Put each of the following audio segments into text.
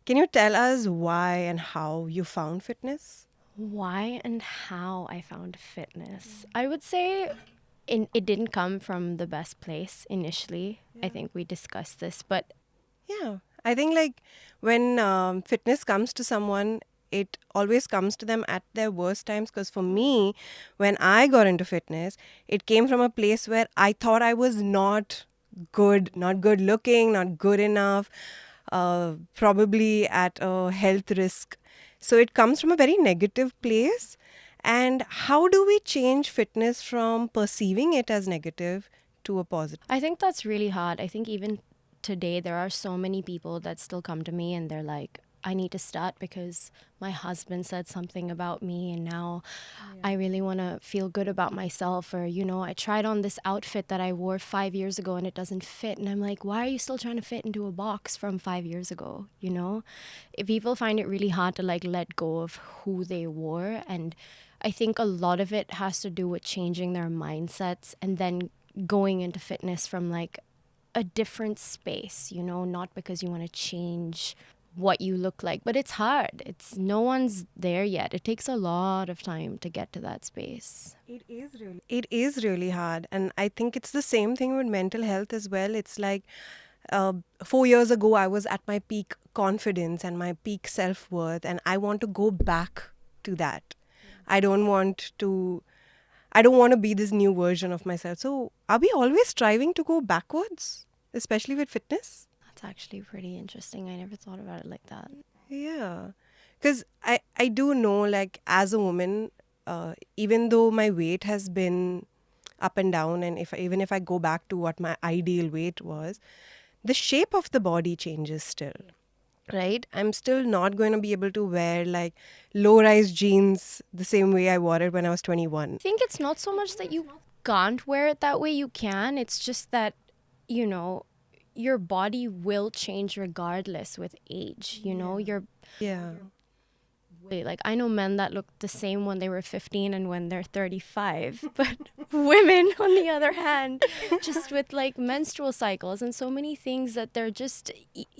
Can you tell us why and how you found fitness? Why and how I found fitness. I would say it didn't come from the best place initially. I think we discussed this, but Yeah, I think like when fitness comes to someone, it always comes to them at their worst times. Because for me, when I got into fitness, it came from a place where I thought I was not good looking, not good enough, probably at a health risk. So it comes from a very negative place. And how do we change fitness from perceiving it as negative to a positive? I think that's really hard. I think even today there are so many people that still come to me and they're like, I need to start because my husband said something about me and now I really want to feel good about myself. Or, I tried on this outfit that I wore 5 years ago and it doesn't fit. And I'm like, why are you still trying to fit into a box from 5 years ago? If people find it really hard to like let go of who they were. And I think a lot of it has to do with changing their mindsets and then going into fitness from like a different space, not because you want to change what you look like, but it's hard. It's no one's there yet. It takes a lot of time to get to that space. It is really hard. And I think it's the same thing with mental health as well. It's like 4 years ago, I was at my peak confidence and my peak self worth, and I want to go back to that. I don't want to. I don't want to be this new version of myself. So, are we always striving to go backwards, especially with fitness? That's actually pretty interesting. I never thought about it like that. Yeah. Because I do know, like, as a woman, even though my weight has been up and down, and even if I go back to what my ideal weight was, the shape of the body changes still, right? I'm still not going to be able to wear like low rise jeans the same way I wore it when I was 21. I think it's not so much that you can't wear it that way, you can. It's just that, you know, your body will change regardless with age. Your Yeah. like I know men that look the same when they were 15 and when they're 35, but women on the other hand, just with like menstrual cycles and so many things that they're just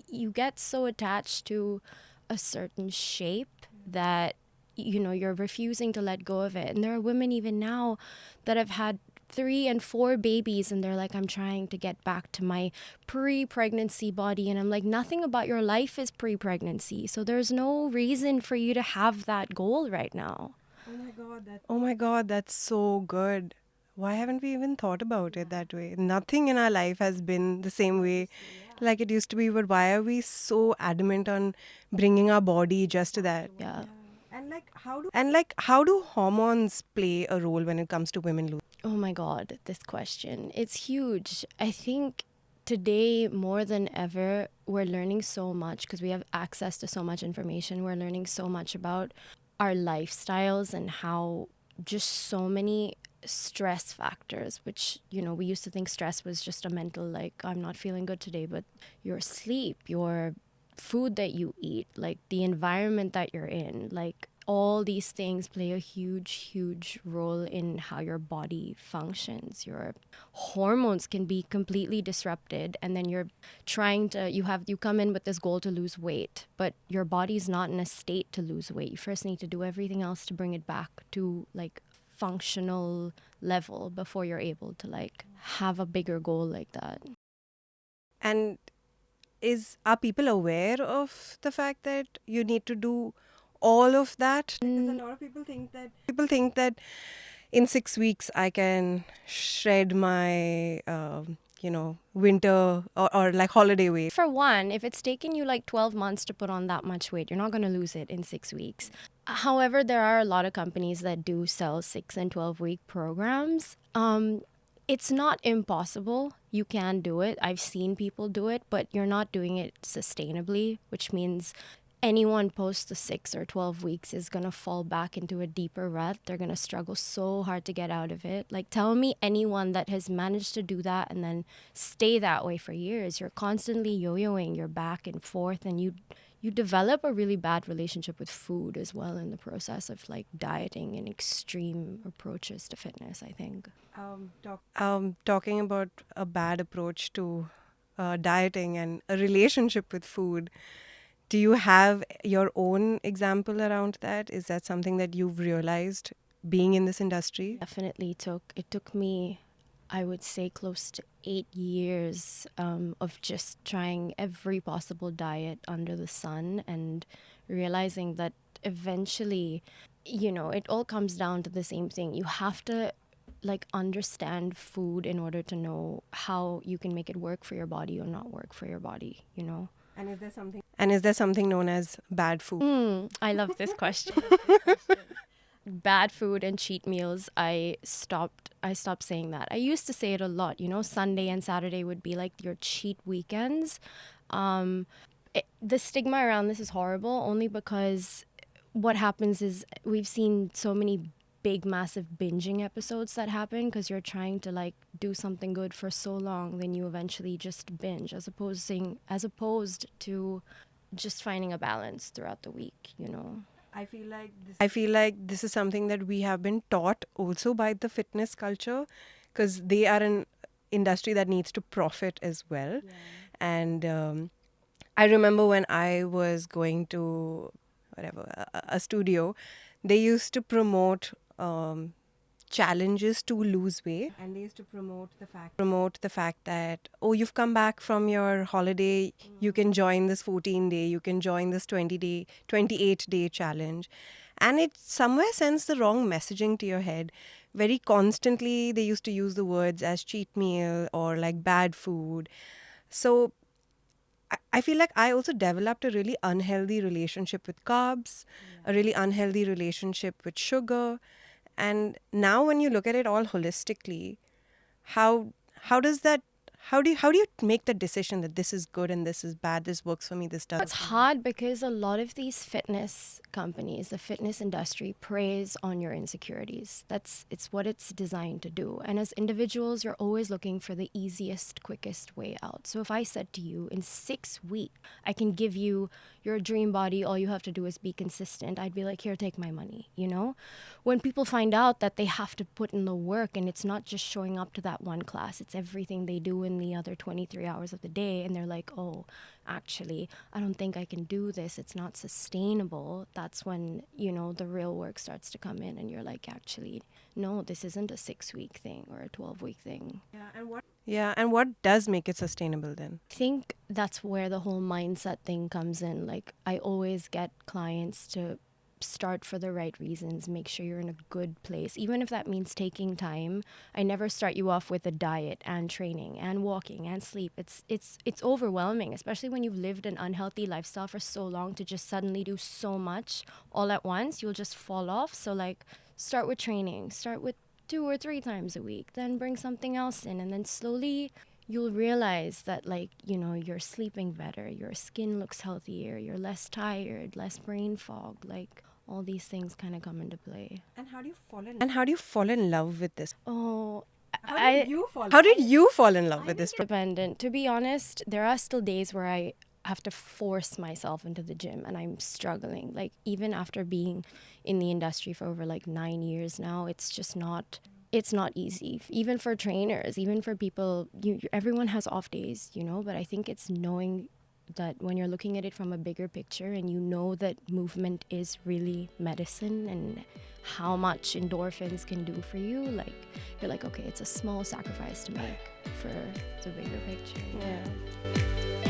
you get so attached to a certain shape that you're refusing to let go of it. And there are women even now that have had 3 and 4 babies and they're like, I'm trying to get back to my pre-pregnancy body. And I'm like, nothing about your life is pre-pregnancy, so there's no reason for you to have that goal right now. Oh my God, that's so good. Why haven't we even thought about it that way? Nothing in our life has been the same way like it used to be, but why are we so adamant on bringing our body just to that? Yeah. And how do hormones play a role when it comes to women losing? Oh my God, this question. It's huge. I think today more than ever, we're learning so much because we have access to so much information. We're learning so much about our lifestyles and how just so many stress factors, which, we used to think stress was just a mental, like, I'm not feeling good today, but your sleep, your food that you eat, like the environment that you're in, like all these things play a huge, huge role in how your body functions. Your hormones can be completely disrupted, and then you come in with this goal to lose weight, but your body's not in a state to lose weight. You first need to do everything else to bring it back to like functional level before you're able to like have a bigger goal like that. And are people aware of the fact that you need to do all of that? Because a lot of people think that in 6 weeks I can shred my winter or like holiday weight. For one, if it's taken you like 12 months to put on that much weight, you're not going to lose it in 6 weeks. However, there are a lot of companies that do sell 6 and 12 week programs. It's not impossible. You can do it. I've seen people do it, but you're not doing it sustainably, which means anyone post the 6 or 12 weeks is going to fall back into a deeper rut. They're going to struggle so hard to get out of it. Like, tell me anyone that has managed to do that and then stay that way for years. You're constantly yo-yoing, you're back and forth, and you develop a really bad relationship with food as well in the process of like dieting and extreme approaches to fitness, I think. Talking about a bad approach to dieting and a relationship with food. Do you have your own example around that? Is that something that you've realized being in this industry? Definitely took me, I would say, close to 8 years of just trying every possible diet under the sun and realizing that eventually, it all comes down to the same thing. You have to like understand food in order to know how you can make it work for your body or not work for your body. And is there something known as bad food? I love this question. Bad food and cheat meals, I stopped saying that. I used to say it a lot. Sunday and Saturday would be like your cheat weekends. The stigma around this is horrible only because what happens is we've seen so many big massive binging episodes that happen because you're trying to like do something good for so long, then you eventually just binge as opposed to just finding a balance throughout the week. I feel like this is something that we have been taught also by the fitness culture, because they are an industry that needs to profit as well. And I remember when I was going to a studio, they used to promote challenges to lose weight, and they used to promote the fact that, oh, you've come back from your holiday, you can join this 14-day, you can join this 20-day 28-day challenge. And it somewhere sends the wrong messaging to your head. Very constantly they used to use the words as cheat meal or like bad food. So I feel like I also developed a really unhealthy relationship with carbs, a really unhealthy relationship with sugar. And now when you look at it all holistically, how does that how do you make the decision that this is good and this is bad, this works for me, this doesn't? It's hard because a lot of these fitness companies, the fitness industry, preys on your insecurities. It's what it's designed to do. And as individuals, you're always looking for the easiest, quickest way out. So if I said to you, in 6 weeks, I can give you your dream body, all you have to do is be consistent, I'd be like, here, take my money. When people find out that they have to put in the work and it's not just showing up to that one class, it's everything they do in the other 23 hours of the day, and they're like, oh, actually, I don't think I can do this, it's not sustainable. That's when, the real work starts to come in and you're like, actually, no, this isn't a 6-week thing or a 12-week thing. Yeah, and what does make it sustainable then? I think that's where the whole mindset thing comes in. Like, I always get clients to start for the right reasons, make sure you're in a good place, even if that means taking time. I never start you off with a diet and training and walking and sleep. It's overwhelming, especially when you've lived an unhealthy lifestyle for so long. To just suddenly do so much all at once, you'll just fall off. So like, start with training, start with 2 or 3 times a week, then bring something else in, and then slowly you'll realize that, like, you're sleeping better, your skin looks healthier, you're less tired, less brain fog, like all these things kind of come into play. And how do you fall in love with this? Oh, How did you fall in love with this? Dependent. To be honest, there are still days where I have to force myself into the gym and I'm struggling. Like, even after being in the industry for over like 9 years now, it's not easy. Even for trainers, even for people, everyone has off days, but I think it's knowing that when you're looking at it from a bigger picture and you know that movement is really medicine and how much endorphins can do for you, like, you're like, okay, it's a small sacrifice to make for the bigger picture. Yeah.